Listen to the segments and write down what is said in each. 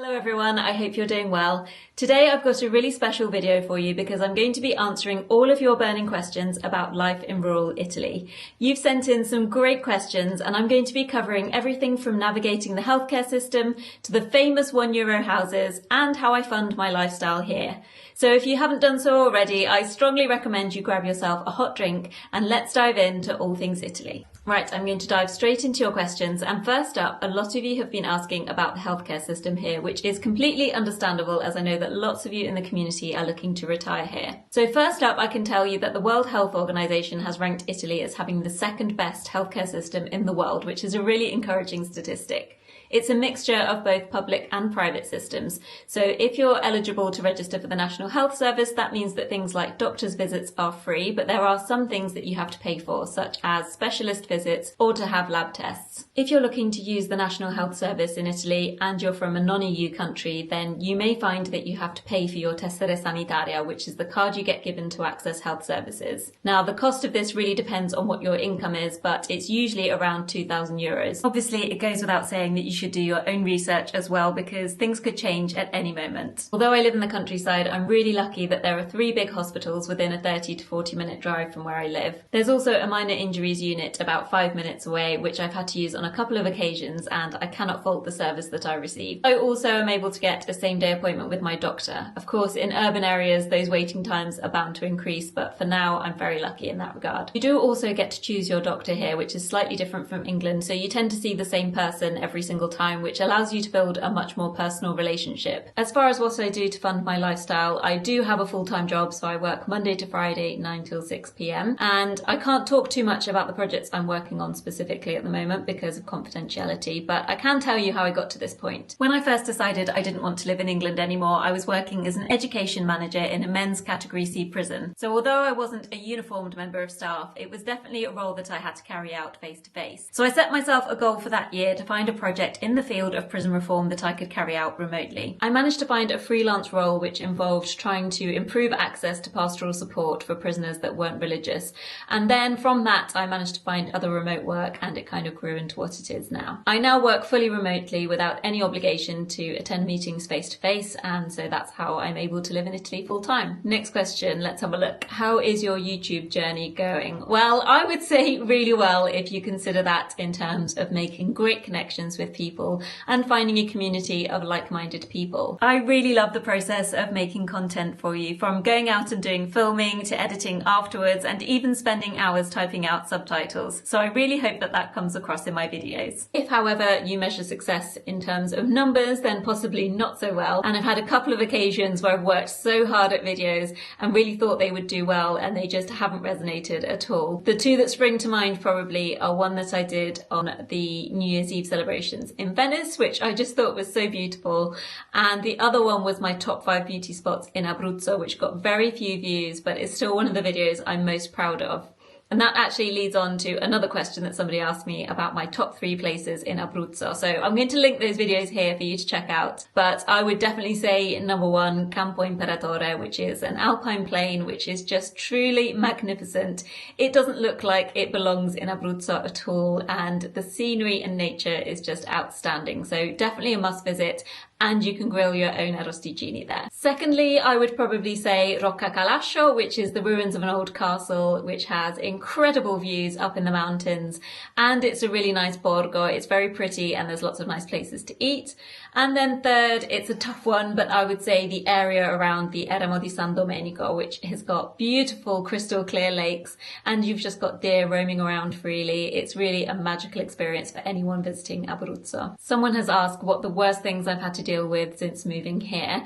Hello everyone, I hope you're doing well. Today I've got a really special video for you because I'm going to be answering all of your burning questions about life in rural Italy. You've sent in some great questions and I'm going to be covering everything from navigating the healthcare system to the famous €1 houses and how I fund my lifestyle here. So if you haven't done so already, I strongly recommend you grab yourself a hot drink and let's dive into all things Italy. Right, I'm going to dive straight into your questions, and first up, a lot of you have been asking about the healthcare system here, which is completely understandable as I know that lots of you in the community are looking to retire here. So first up, I can tell you that the World Health Organization has ranked Italy as having the second best healthcare system in the world, which is a really encouraging statistic. It's a mixture of both public and private systems. So if you're eligible to register for the National Health Service, that means that things like doctor's visits are free, but there are some things that you have to pay for, such as specialist visits or to have lab tests. If you're looking to use the National Health Service in Italy and you're from a non-EU country, then you may find that you have to pay for your tessera sanitaria, which is the card you get given to access health services. Now, the cost of this really depends on what your income is, but it's usually around €2,000. Obviously, it goes without saying that you should do your own research as well because things could change at any moment. Although I live in the countryside, I'm really lucky that there are 3 big hospitals within a 30 to 40 minute drive from where I live. There's also a minor injuries unit about 5 minutes away, which I've had to use on a couple of occasions, and I cannot fault the service that I receive. I also am able to get a same-day appointment with my doctor. Of course, in urban areas, those waiting times are bound to increase, but for now, I'm very lucky in that regard. You do also get to choose your doctor here, which is slightly different from England, so you tend to see the same person every single time, which allows you to build a much more personal relationship. As far as what I do to fund my lifestyle, I do have a full-time job, so I work Monday to Friday, 9 till 6 p.m. And I can't talk too much about the projects I'm working on specifically at the moment because of confidentiality, but I can tell you how I got to this point. When I first decided I didn't want to live in England anymore, I was working as an education manager in a men's Category C prison. So although I wasn't a uniformed member of staff, it was definitely a role that I had to carry out face to face. So I set myself a goal for that year to find a project in the field of prison reform that I could carry out remotely. I managed to find a freelance role which involved trying to improve access to pastoral support for prisoners that weren't religious. And then from that, I managed to find other remote work and it kind of grew into what it is now. I now work fully remotely without any obligation to attend meetings face to face, and so that's how I'm able to live in Italy full time. Next question, let's have a look. How is your YouTube journey going? Well, I would say really well if you consider that in terms of making great connections with people and finding a community of like-minded people. I really love the process of making content for you, from going out and doing filming to editing afterwards and even spending hours typing out subtitles. So I really hope that that comes across in my videos. If, however, you measure success in terms of numbers, then possibly not so well. And I've had a couple of occasions where I've worked so hard at videos and really thought they would do well and they just haven't resonated at all. The 2 that spring to mind probably are one that I did on the New Year's Eve celebrations in Venice, which I just thought was so beautiful, and the other one was my top 5 beauty spots in Abruzzo, which got very few views but is still one of the videos I'm most proud of. And that actually leads on to another question that somebody asked me about my top 3 places in Abruzzo. So I'm going to link those videos here for you to check out. But I would definitely say number 1, Campo Imperatore, which is an alpine plain, which is just truly magnificent. It doesn't look like it belongs in Abruzzo at all. And the scenery and nature is just outstanding. So definitely a must visit. And you can grill your own arrosticini there. Secondly, I would probably say Rocca Calascio, which is the ruins of an old castle, which has incredible views up in the mountains. And it's a really nice borgo. It's very pretty and there's lots of nice places to eat. And then third, it's a tough one, but I would say the area around the Eremo di San Domenico, which has got beautiful crystal clear lakes and you've just got deer roaming around freely. It's really a magical experience for anyone visiting Abruzzo. Someone has asked what the worst things I've had to deal with since moving here.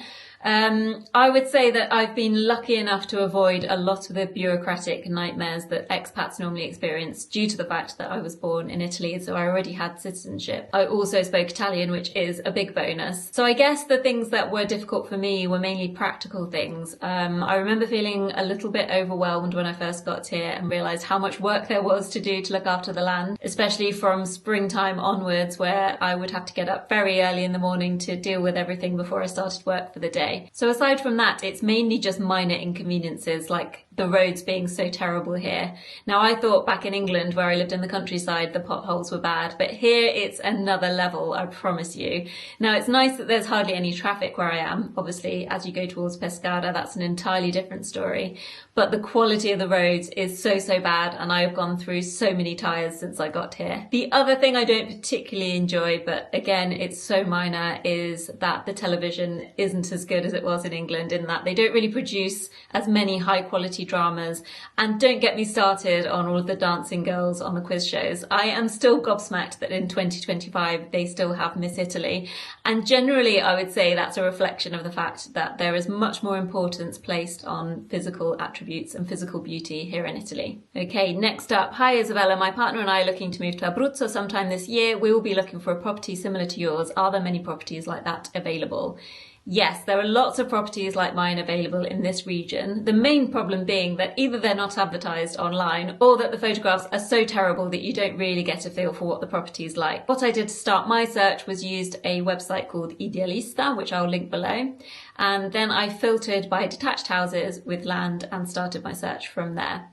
I would say that I've been lucky enough to avoid a lot of the bureaucratic nightmares that expats normally experience due to the fact that I was born in Italy, so I already had citizenship. I also spoke Italian, which is a big bonus. So I guess the things that were difficult for me were mainly practical things. I remember feeling a little bit overwhelmed when I first got here and realised how much work there was to do to look after the land, especially from springtime onwards, where I would have to get up very early in the morning to deal with everything before I started work for the day. So aside from that, it's mainly just minor inconveniences like the roads being so terrible here. Now, I thought back in England, where I lived in the countryside, the potholes were bad, but here it's another level, I promise you. Now, it's nice that there's hardly any traffic where I am. Obviously, as you go towards Pescara, that's an entirely different story. But the quality of the roads is so bad, and I've gone through so many tyres since I got here. The other thing I don't particularly enjoy, but again, it's so minor, is that the television isn't as good as it was in England, in that they don't really produce as many high quality dramas. And don't get me started on all of the dancing girls on the quiz shows. I am still gobsmacked that in 2025 they still have Miss Italy. And generally I would say that's a reflection of the fact that there is much more importance placed on physical attributes and physical beauty here in Italy. Okay, next up. Hi Isabella, my partner and I are looking to move to Abruzzo sometime this year. We will be looking for a property similar to yours. Are there many properties like that available? Yes, there are lots of properties like mine available in this region. The main problem being that either they're not advertised online or that the photographs are so terrible that you don't really get a feel for what the property is like. What I did to start my search was used a website called Idealista, which I'll link below. And then I filtered by detached houses with land and started my search from there.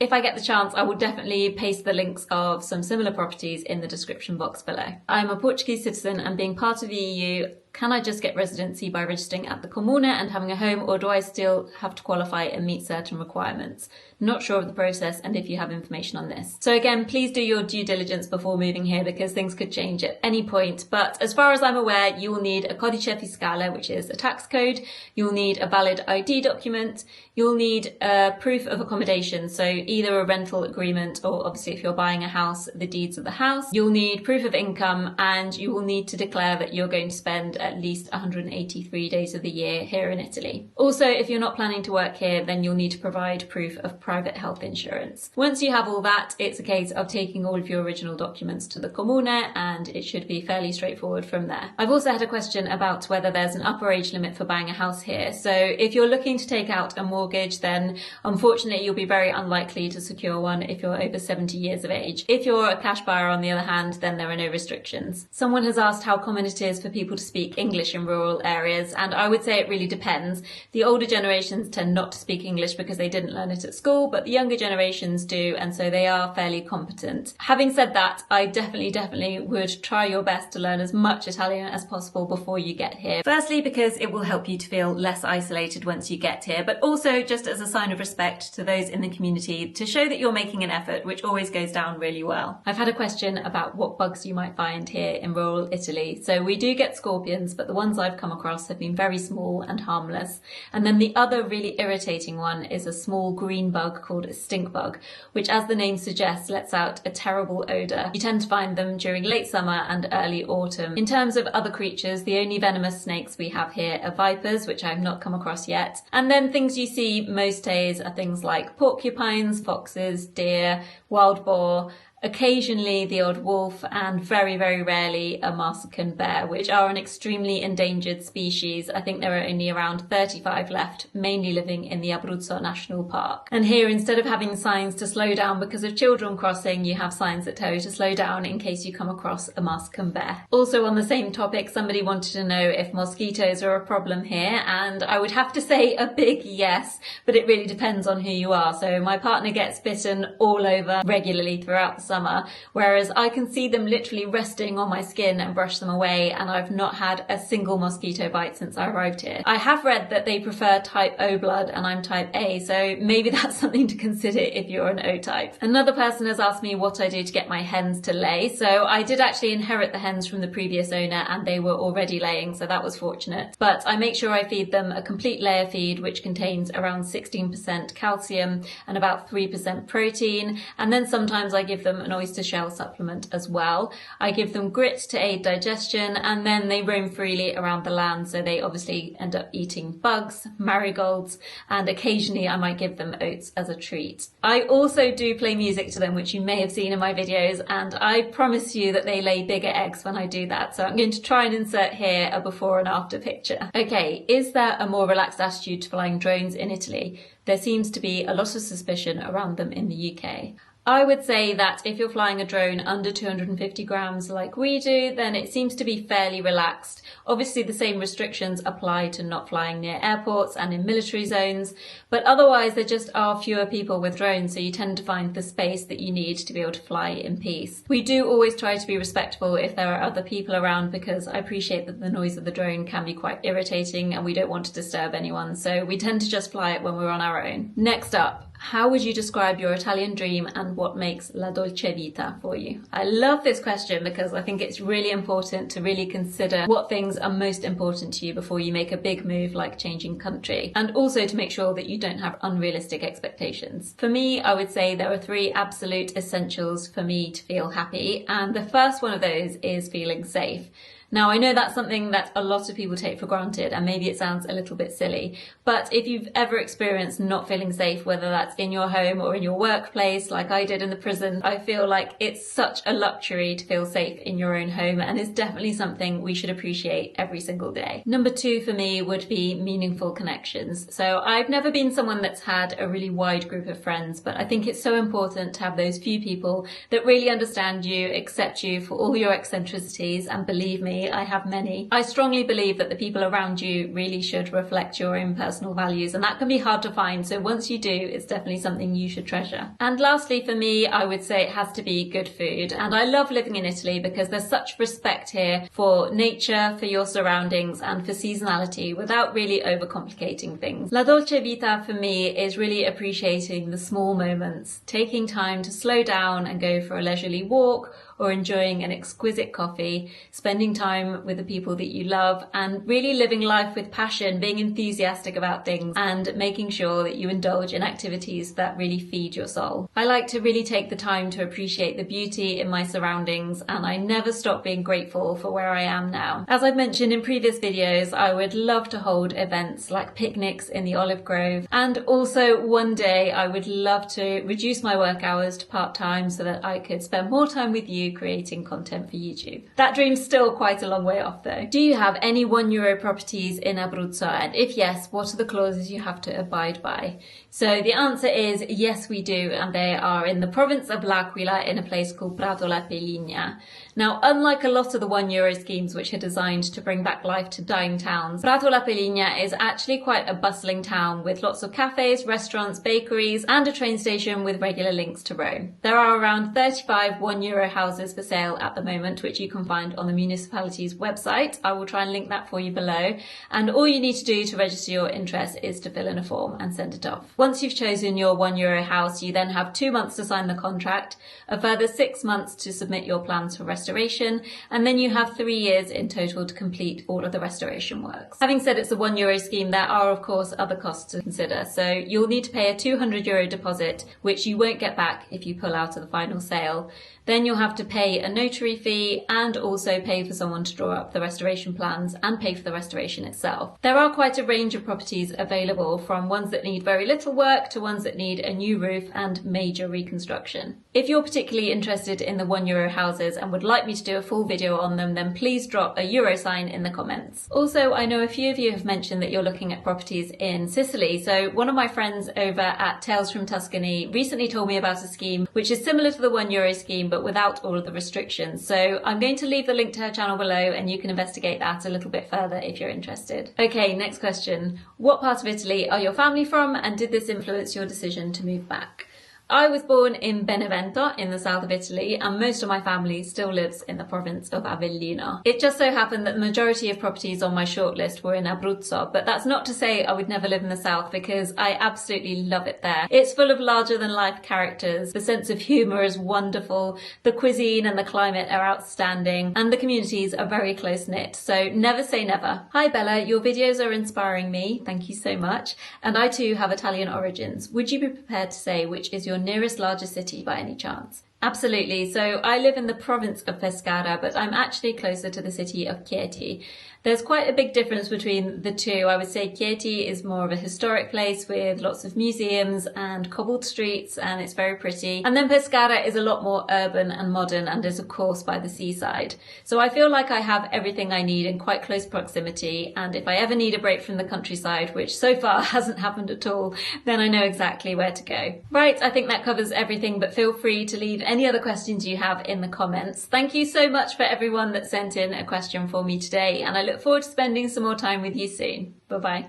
If I get the chance, I will definitely paste the links of some similar properties in the description box below. I'm a Portuguese citizen, and being part of the EU, can I just get residency by registering at the Comune and having a home, or do I still have to qualify and meet certain requirements? Not sure of the process, and if you have information on this. So again, please do your due diligence before moving here, because things could change at any point. But as far as I'm aware, you will need a codice fiscale, which is a tax code. You'll need a valid ID document. You'll need a proof of accommodation, so either a rental agreement or, obviously if you're buying a house, the deeds of the house. You'll need proof of income, and you will need to declare that you're going to spend at least 183 days of the year here in Italy. Also, if you're not planning to work here, then you'll need to provide proof of private health insurance. Once you have all that, it's a case of taking all of your original documents to the Comune, and it should be fairly straightforward from there. I've also had a question about whether there's an upper age limit for buying a house here. So if you're looking to take out a mortgage, then unfortunately you'll be very unlikely to secure one if you're over 70 years of age. If you're a cash buyer, on the other hand, then there are no restrictions. Someone has asked how common it is for people to speak English in rural areas, and I would say it really depends. The older generations tend not to speak English because they didn't learn it at school, but the younger generations do, and so they are fairly competent. Having said that, I definitely would try your best to learn as much Italian as possible before you get here. Firstly, because it will help you to feel less isolated once you get here, but also just as a sign of respect to those in the community, to show that you're making an effort, which always goes down really well. I've had a question about what bugs you might find here in rural Italy. So we do get scorpions, but the ones I've come across have been very small and harmless. And then the other really irritating one is a small green bug called a stink bug, which, as the name suggests, lets out a terrible odour. You tend to find them during late summer and early autumn. In terms of other creatures, the only venomous snakes we have here are vipers, which I've not come across yet. And then things you see most days are things like porcupines, foxes, deer, wild boar, occasionally the odd wolf, and very rarely a Mexican bear, which are an extremely endangered species. I think there are only around 35 left, mainly living in the Abruzzo National Park. And here, instead of having signs to slow down because of children crossing, you have signs that tell you to slow down in case you come across a Mexican bear. Also on the same topic, somebody wanted to know if mosquitoes are a problem here, and I would have to say a big yes, but it really depends on who you are. So my partner gets bitten all over regularly throughout the summer, whereas I can see them literally resting on my skin and brush them away, and I've not had a single mosquito bite since I arrived here. I have read that they prefer type O blood and I'm type A, so maybe that's something to consider if you're an O type. Another person has asked me what I do to get my hens to lay. So I did actually inherit the hens from the previous owner, and they were already laying, so that was fortunate. But I make sure I feed them a complete layer feed, which contains around 16% calcium and about 3% protein, and then sometimes I give them an oyster shell supplement as well. I give them grit to aid digestion, and then they roam freely around the land, so they obviously end up eating bugs, marigolds, and occasionally I might give them oats as a treat. I also do play music to them, which you may have seen in my videos, and I promise you that they lay bigger eggs when I do that, so I'm going to try and insert here a before and after picture. Okay, is there a more relaxed attitude to flying drones in Italy? There seems to be a lot of suspicion around them in the UK. I would say that if you're flying a drone under 250 grams like we do, then it seems to be fairly relaxed. Obviously, the same restrictions apply to not flying near airports and in military zones, but otherwise there just are fewer people with drones, so you tend to find the space that you need to be able to fly in peace. We do always try to be respectful if there are other people around, because I appreciate that the noise of the drone can be quite irritating and we don't want to disturb anyone, so we tend to just fly it when we're on our own. Next up, how would you describe your Italian dream and what makes la dolce vita for you? I love this question because I think it's really important to really consider what things are most important to you before you make a big move like changing country, and also to make sure that you don't have unrealistic expectations. For me, I would say there are 3 absolute essentials for me to feel happy, and the first one of those is feeling safe. Now, I know that's something that a lot of people take for granted, and maybe it sounds a little bit silly, but if you've ever experienced not feeling safe, whether that's in your home or in your workplace, like I did in the prison, I feel like it's such a luxury to feel safe in your own home, and it's definitely something we should appreciate every single day. Number 2 for me would be meaningful connections. So I've never been someone that's had a really wide group of friends, but I think it's so important to have those few people that really understand you, accept you for all your eccentricities, and believe me, I have many. I strongly believe that the people around you really should reflect your own personal values, and that can be hard to find, so once you do, it's definitely something you should treasure. And lastly for me, I would say it has to be good food, and I love living in Italy because there's such respect here for nature, for your surroundings, and for seasonality without really overcomplicating things. La dolce vita for me is really appreciating the small moments, taking time to slow down and go for a leisurely walk, or enjoying an exquisite coffee, spending time with the people that you love, and really living life with passion, being enthusiastic about things, and making sure that you indulge in activities that really feed your soul. I like to really take the time to appreciate the beauty in my surroundings, and I never stop being grateful for where I am now. As I've mentioned in previous videos, I would love to hold events like picnics in the olive grove, and also one day I would love to reduce my work hours to part-time so that I could spend more time with you creating content for YouTube. That dream's still quite a long way off though. Do you have any €1 properties in Abruzzo? And if yes, what are the clauses you have to abide by? So the answer is yes, we do, and they are in the province of L'Aquila in a place called Prato la Peligna. Now, unlike a lot of the €1 schemes which are designed to bring back life to dying towns, Prato la Peligna is actually quite a bustling town with lots of cafes, restaurants, bakeries, and a train station with regular links to Rome. There are around 35 €1 houses for sale at the moment, which you can find on the municipality's website. I will try and link that for you below. And all you need to do to register your interest is to fill in a form and send it off. Once you've chosen your €1 house, you then have 2 months to sign the contract, a further 6 months to submit your plans for restoration, and then you have 3 years in total to complete all of the restoration works. Having said it's a €1 scheme, there are of course other costs to consider. So you'll need to pay a €200 deposit, which you won't get back if you pull out of the final sale. Then you'll have to pay a notary fee and also pay for someone to draw up the restoration plans and pay for the restoration itself. There are quite a range of properties available, from ones that need very little work to ones that need a new roof and major reconstruction. If you're particularly interested in the €1 houses and would like me to do a full video on them, then please drop a euro sign in the comments. Also, I know a few of you have mentioned that you're looking at properties in Sicily. So one of my friends over at Tales from Tuscany recently told me about a scheme which is similar to the €1 scheme, but without all of the restrictions. So I'm going to leave the link to her channel below and you can investigate that a little bit further if you're interested. Okay, next question. What part of Italy are your family from, and did this influence your decision to move back? I was born in Benevento in the south of Italy, and most of my family still lives in the province of Avellino. It just so happened that the majority of properties on my shortlist were in Abruzzo, but that's not to say I would never live in the south, because I absolutely love it there. It's full of larger than life characters, the sense of humour is wonderful, the cuisine and the climate are outstanding, and the communities are very close knit, so never say never. Hi Bella, your videos are inspiring me, thank you so much, and I too have Italian origins. Would you be prepared to say which is your nearest larger city by any chance? Absolutely. So I live in the province of Pescara, but I'm actually closer to the city of Chieti. There's quite a big difference between the two. I would say Chieti is more of a historic place with lots of museums and cobbled streets, and it's very pretty. And then Pescara is a lot more urban and modern and is of course by the seaside. So I feel like I have everything I need in quite close proximity, and if I ever need a break from the countryside, which so far hasn't happened at all, then I know exactly where to go. Right, I think that covers everything, but feel free to leave any other questions you have in the comments. Thank you so much for everyone that sent in a question for me today, and I look forward to spending some more time with you soon. Bye bye.